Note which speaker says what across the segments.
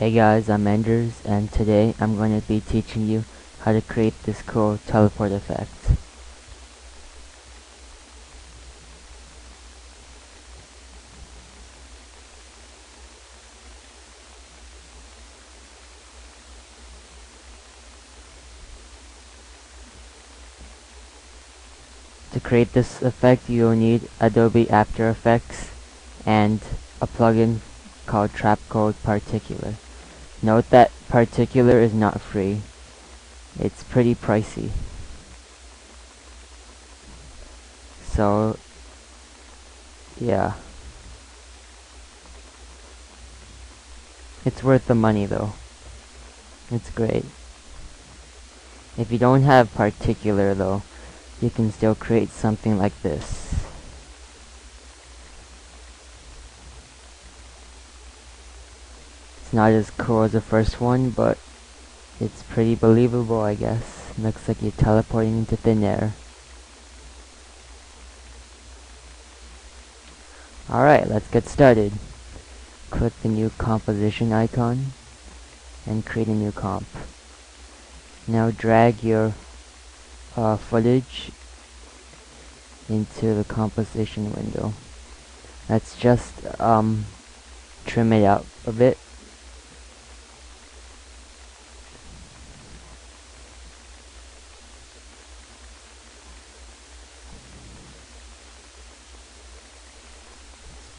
Speaker 1: Hey guys, I'm Enders, and today I'm going to be teaching you how to create this cool teleport effect. To create this effect, you'll need Adobe After Effects and a plugin called Trapcode Particular. Note that Particular is not free. It's pretty pricey. So, yeah. It's worth the money though. It's great. If you don't have Particular though, you can still create something like this. It's not as cool as the first one, but it's pretty believable, I guess. Looks like you're teleporting into thin air. Alright, let's get started. Click the new composition icon and create a new comp. Now drag your footage into the composition window. Let's just trim it out a bit.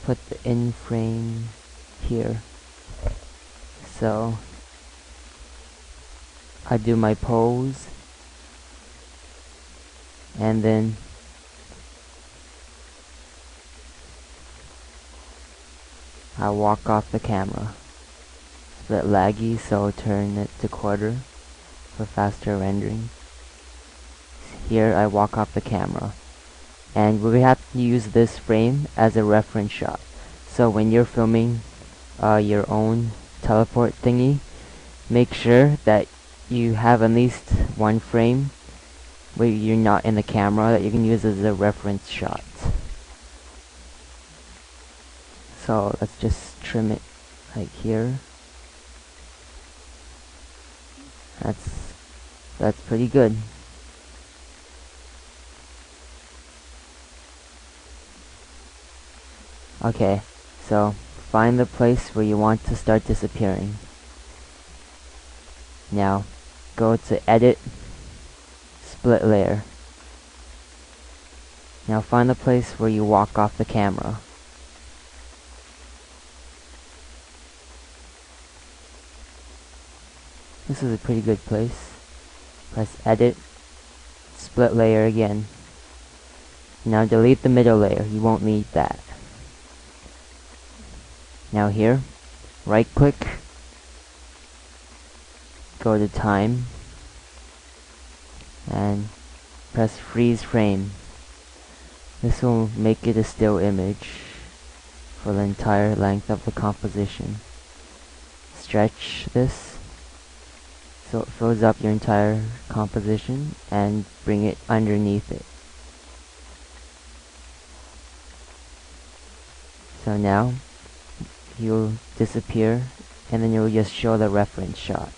Speaker 1: Put the in frame here. So I do my pose, and then I walk off the camera. It's a bit laggy, so turn it to quarter for faster rendering. Here I walk off the camera, and we have to use this frame as a reference shot. So when you're filming your own teleport thingy, make sure that you have at least one frame where you're not in the camera that you can use as a reference shot. So let's just trim it like here. That's pretty good. Okay, so find the place where you want to start disappearing. Now go to Edit, Split Layer. Now find the place where you walk off the camera. This is a pretty good place. Press Edit, Split Layer again. Now delete the middle layer, you won't need that. Now here, right click, go to Time, and press Freeze Frame. This will make it a still image for the entire length of the composition. Stretch this so it fills up your entire composition and bring it underneath it. So now you'll disappear, and then you'll just show the reference shot.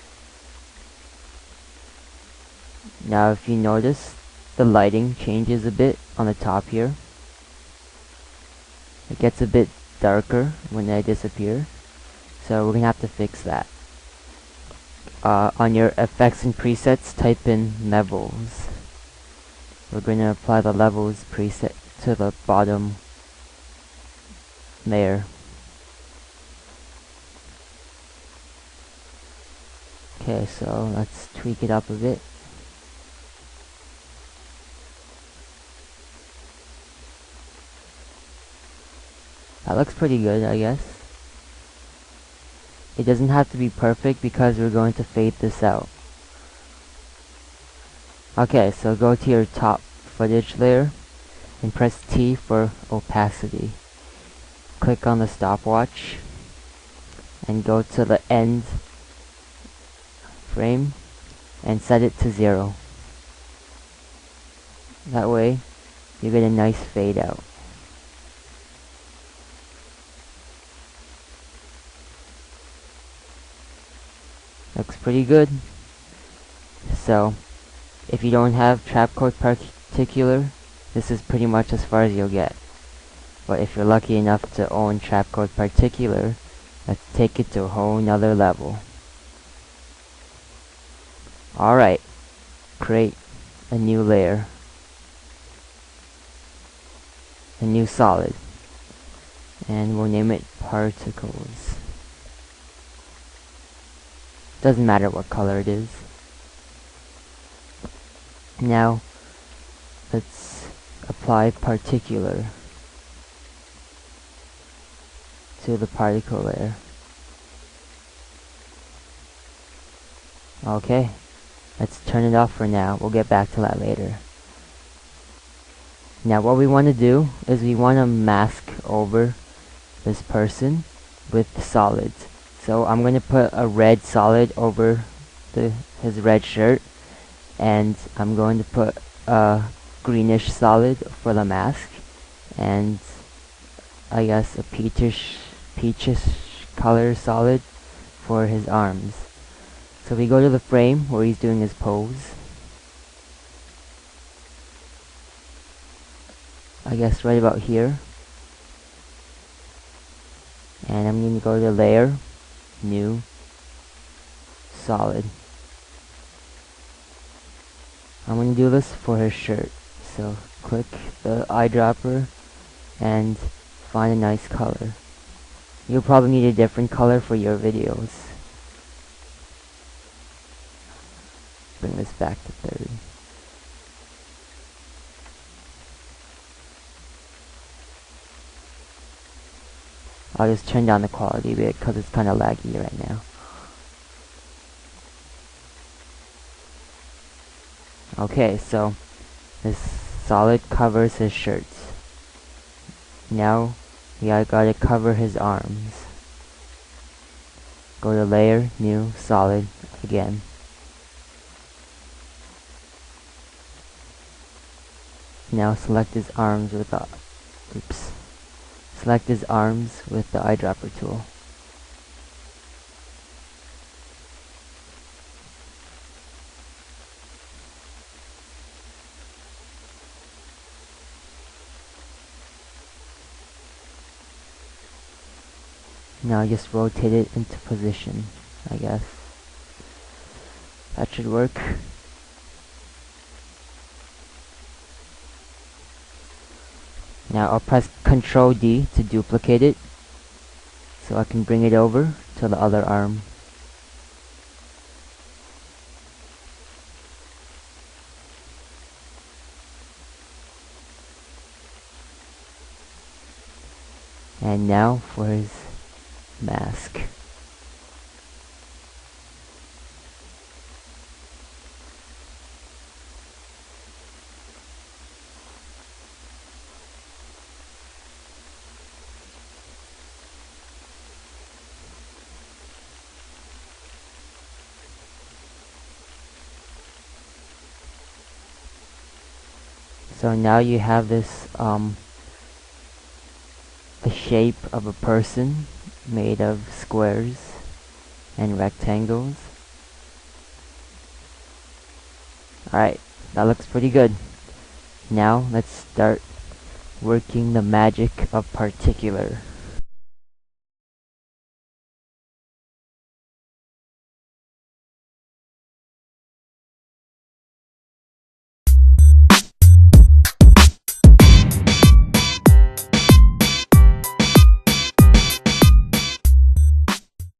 Speaker 1: Now if you notice, the lighting changes a bit on the top here. It gets a bit darker when I disappear, so we're gonna have to fix that. On your effects and presets, type in levels. We're gonna apply the levels preset to the bottom layer. Okay, so let's tweak it up a bit. That looks pretty good, I guess. It doesn't have to be perfect because we're going to fade this out. Okay, so go to your top footage layer and press T for opacity. Click on the stopwatch and go to the end frame and set it to 0. That way you get a nice fade out. Looks pretty good. So, if you don't have Trapcode Particular, this is pretty much as far as you'll get. But if you're lucky enough to own Trapcode Particular, let's take it to a whole nother level. Alright, create a new layer. A new solid. And we'll name it Particles. Doesn't matter what color it is. Now, let's apply Particular to the particle layer. Okay, let's turn it off for now. We'll get back to that later. Now what we want to do is we want to mask over this person with solids. So I'm going to put a red solid over his red shirt, and I'm going to put a greenish solid for the mask, and I guess a peachish color solid for his arms. So we go to the frame where he's doing his pose. I guess right about here. And I'm going to go to Layer, New, Solid. I'm going to do this for his shirt. So click the eyedropper and find a nice color. You'll probably need a different color for your videos. Bring this back to 30. I'll just turn down the quality a bit because it's kind of laggy right now. Okay, so this solid covers his shirts. Now we gotta cover his arms. Go to Layer, New, Solid again. Now select his arms with the select his arms with the eyedropper tool. Now just rotate it into position, I guess. That should work. Now I'll press Ctrl D to duplicate it, so I can bring it over to the other arm. And now for his mask. So now you have this the shape of a person made of squares and rectangles. Alright, that looks pretty good. Now let's start working the magic of Particular.